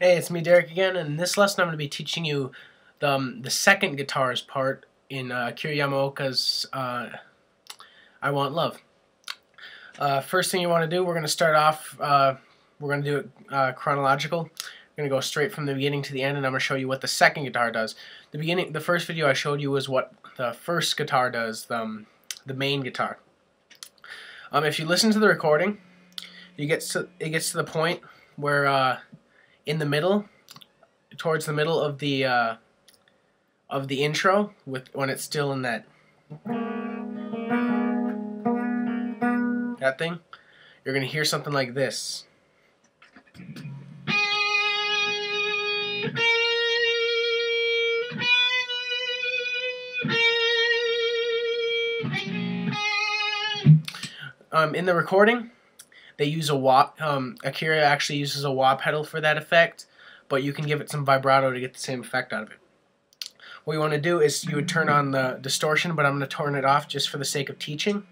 Hey, it's me, Derek, again, and in this lesson I'm going to be teaching you the second guitar's part in Akira Yamaoka's I Want Love. First thing you want to do, we're going to start off, we're going to do it chronological. We're going to go straight from the beginning to the end, and I'm going to show you what the second guitar does. The first video I showed you was what the first guitar does, the main guitar. If you listen to the recording, it gets to the point where in the middle, towards the middle of the intro, when it's still in that thing, you're gonna hear something like this. In the recording, they use a wah. Akira actually uses a wah pedal for that effect, but you can give it some vibrato to get the same effect out of it. What you want to do is you would turn on the distortion, but I'm going to turn it off just for the sake of teaching.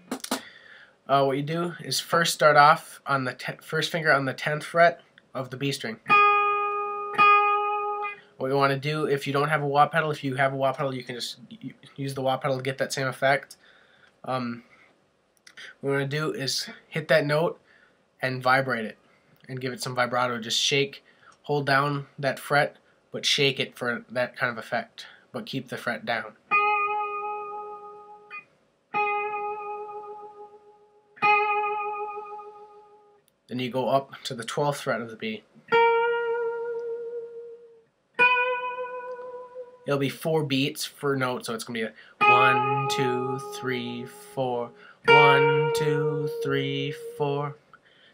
What you do is first start off on the first finger on the 10th fret of the B string. What you want to do, if you don't have a wah pedal, if you have a wah pedal, you can just use the wah pedal to get that same effect. What you want to do is hit that note and vibrate it and give it some vibrato. Just shake, hold down that fret, but shake it for that kind of effect, but keep the fret down. Then you go up to the 12th fret of the B. It'll be 4 beats per note, so it's going to be a 1, 2, 3, 4, 1, 2, 3, 4.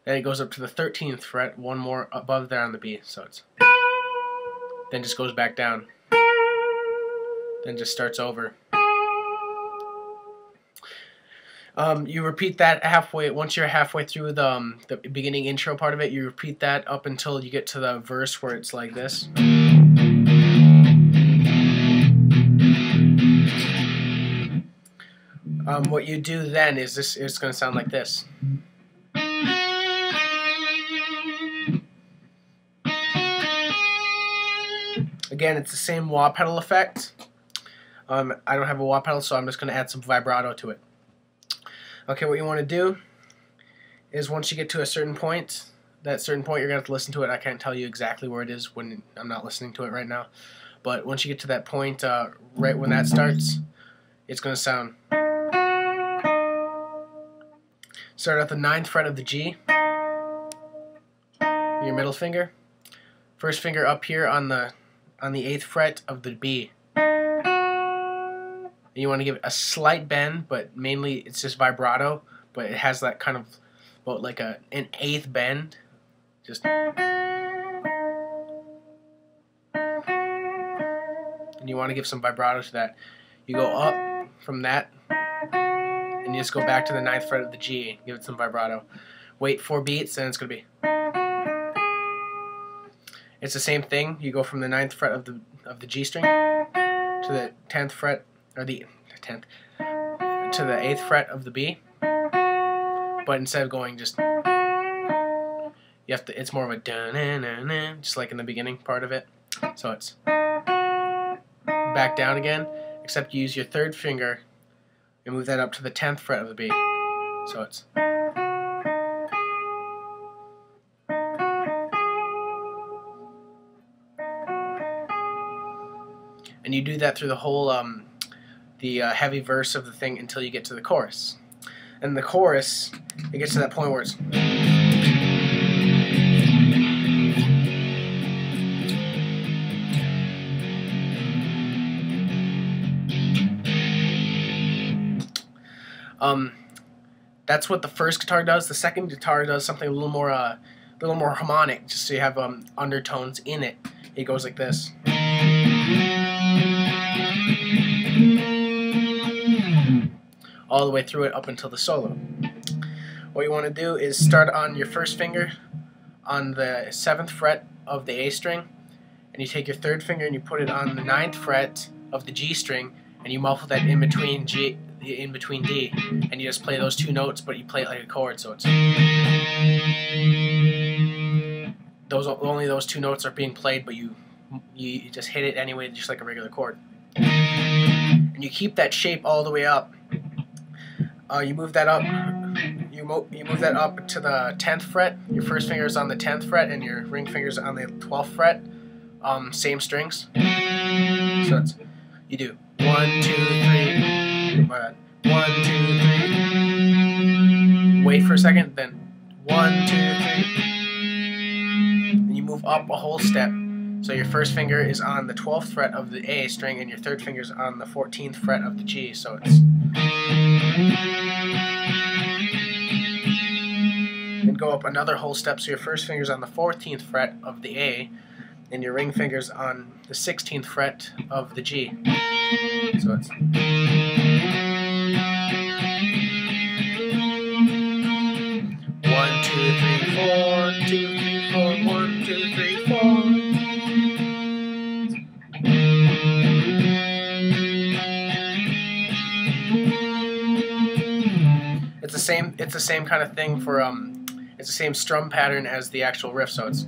Then it goes up to the 13th fret, one more above there on the B, so it's then just goes back down, then just starts over. You repeat that halfway. Once you're halfway through the beginning intro part of it, you repeat that up until you get to the verse where it's like this. What you do then is this. It's going to sound like this. Again, it's the same wah pedal effect. I don't have a wah pedal, so I'm just going to add some vibrato to it. Okay, what you want to do is once you get to a certain point, that certain point you're going to have to listen to it. I can't tell you exactly where it is when I'm not listening to it right now. But once you get to that point, right when that starts, it's going to sound. Start at the 9th fret of the G, your middle finger. First finger up here on the 8th fret of the B. And you want to give it a slight bend, but mainly it's just vibrato, but it has that kind of about like an 1/8 bend. Just and you want to give some vibrato to that. You go up from that and you just go back to the 9th fret of the G, give it some vibrato. Wait 4 beats, and it's going to be. It's the same thing. You go from the 9th fret of the G string to the 10th fret, or the 10th, to the 8th fret of the B. But instead of going just, you have to. It's more of a dun-na-na-na, just like in the beginning part of it. So it's back down again, except you use your 3rd finger and move that up to the 10th fret of the B. So it's. And you do that through the whole, heavy verse of the thing until you get to the chorus. And the chorus, it gets to that point where it's. That's what the first guitar does. The second guitar does something a little more harmonic, just so you have undertones in it. It goes like this. All the way through it up until the solo. What you want to do is start on your first finger on the 7th fret of the A string, and you take your 3rd finger and you put it on the 9th fret of the G string, and you muffle that in between D, and you just play those 2 notes, but you play it like a chord, so it's. only those two notes are being played, but you just hit it anyway, just like a regular chord. And you keep that shape all the way up. You move that up. You move that up to the 10th fret. Your first finger is on the 10th fret, and your ring finger's on the 12th fret. Same strings. So it's, you do 1, 2, 3. 1, 2, 3. Wait for a second. Then 1, 2, 3. And you move up a whole step. So your first finger is on the 12th fret of the A string, and your third finger is on the 14th fret of the G. So it's. And go up another whole step. So your first finger is on the 14th fret of the A, and your ring finger's on the 16th fret of the G. So it's. 1, 2, 3, 4, 2, 3, 4, 1, 2, 3, 4. It's the same kind of thing for it's the same strum pattern as the actual riff, so it's.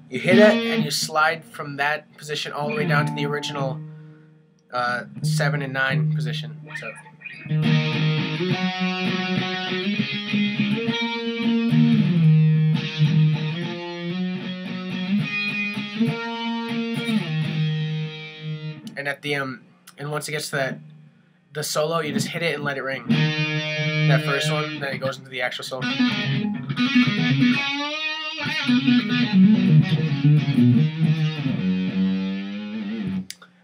You hit it and you slide from that position all the way down to the original 7 and 9 position. So. And at the and once it gets to the solo, you just hit it and let it ring. That first one, then it goes into the actual solo.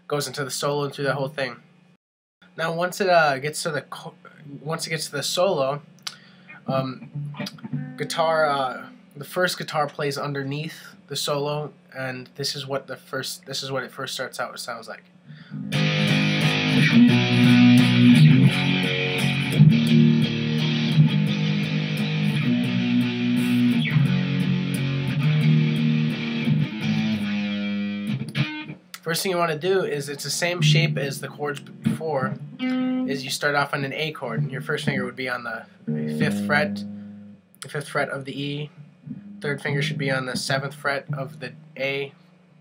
Goes into the solo and through that whole thing. Now once it gets to the solo, the first guitar plays underneath the solo, and this is what it first starts out. It sounds like. First thing you want to do is, it's the same shape as the chords before, is you start off on an A chord, and your first finger would be on the 5th fret of the E, third finger should be on the 7th fret of the A,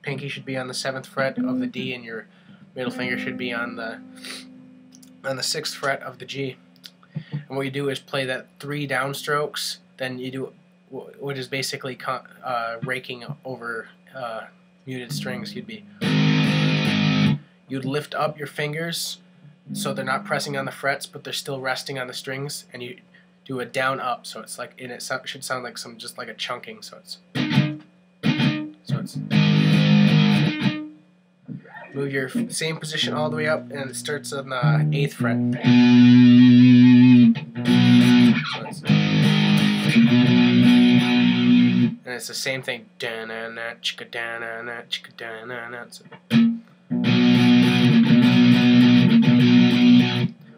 pinky should be on the 7th fret of the D, and your middle finger should be on the 6th fret of the G. And what you do is play that 3 downstrokes, then you do what is basically raking over muted strings. You'd lift up your fingers so they're not pressing on the frets, but they're still resting on the strings, and you do a down up, so it's like, and it should sound like just like a chunking. So it's move your same position all the way up, and it starts on the 8th fret. So and it's the same thing.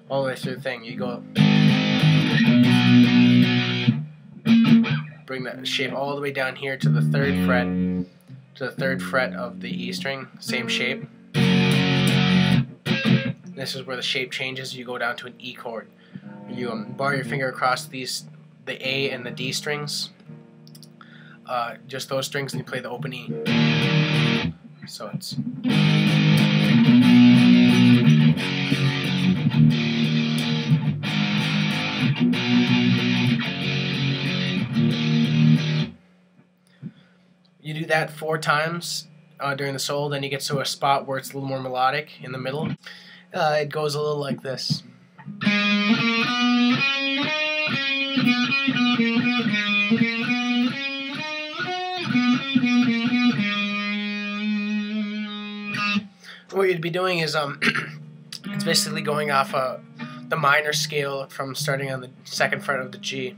All the way through the thing, you go, bring that shape all the way down here to the 3rd fret, of the E string, same shape. This is where the shape changes. You go down to an E chord. You bar your finger across the A and the D strings, just those strings, and you play the open E. So it's. You do that 4 times during the solo, then you get to a spot where it's a little more melodic in the middle. It goes a little like this. What you'd be doing is it's basically going off the minor scale from starting on the 2nd fret of the G.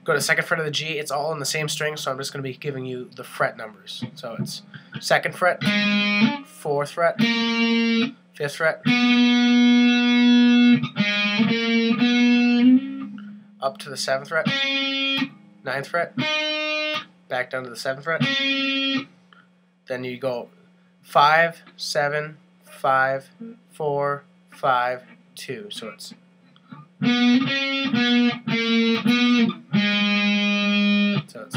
Go to the 2nd fret of the G, it's all in the same string, so I'm just going to be giving you the fret numbers. So it's 2nd fret, 4th fret, 5th fret, up to the 7th fret, 9th fret, back down to the 7th fret. Then you go 5, 7, 5, 4, 5, 2. So it's so it's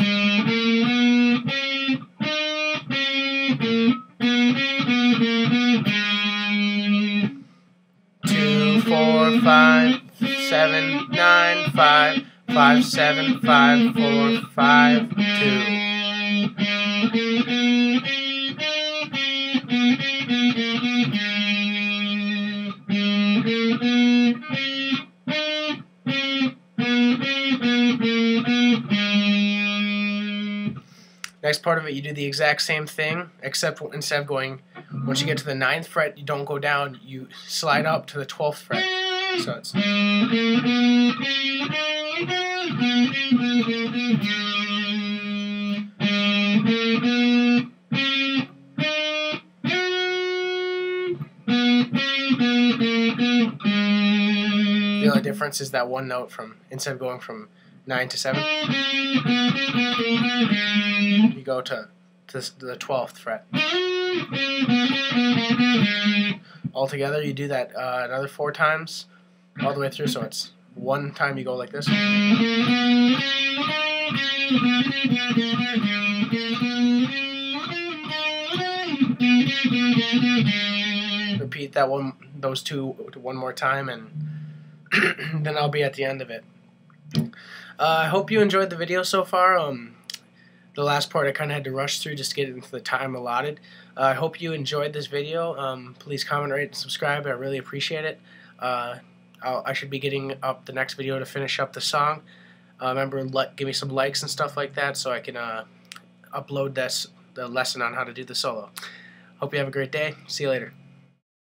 2, 4, 5, 7, 9, 5, 5, 7, 5, 4, 5, 2. Next part of it, you do the exact same thing, except instead of going, once you get to the 9th fret, you don't go down, you slide up to the 12th fret. So it's the only difference is that one note from, instead of going from 9 to 7, you go to the 12th fret. Altogether, you do that another 4 times all the way through, so it's one time you go like this. Repeat that those two one more time, and then I'll be at the end of it. I hope you enjoyed the video so far. The last part I kind of had to rush through just to get into the time allotted. I hope you enjoyed this video. Please comment, rate, and subscribe. I really appreciate it. I should be getting up the next video to finish up the song. Remember, give me some likes and stuff like that so I can upload the lesson on how to do the solo. Hope you have a great day. See you later.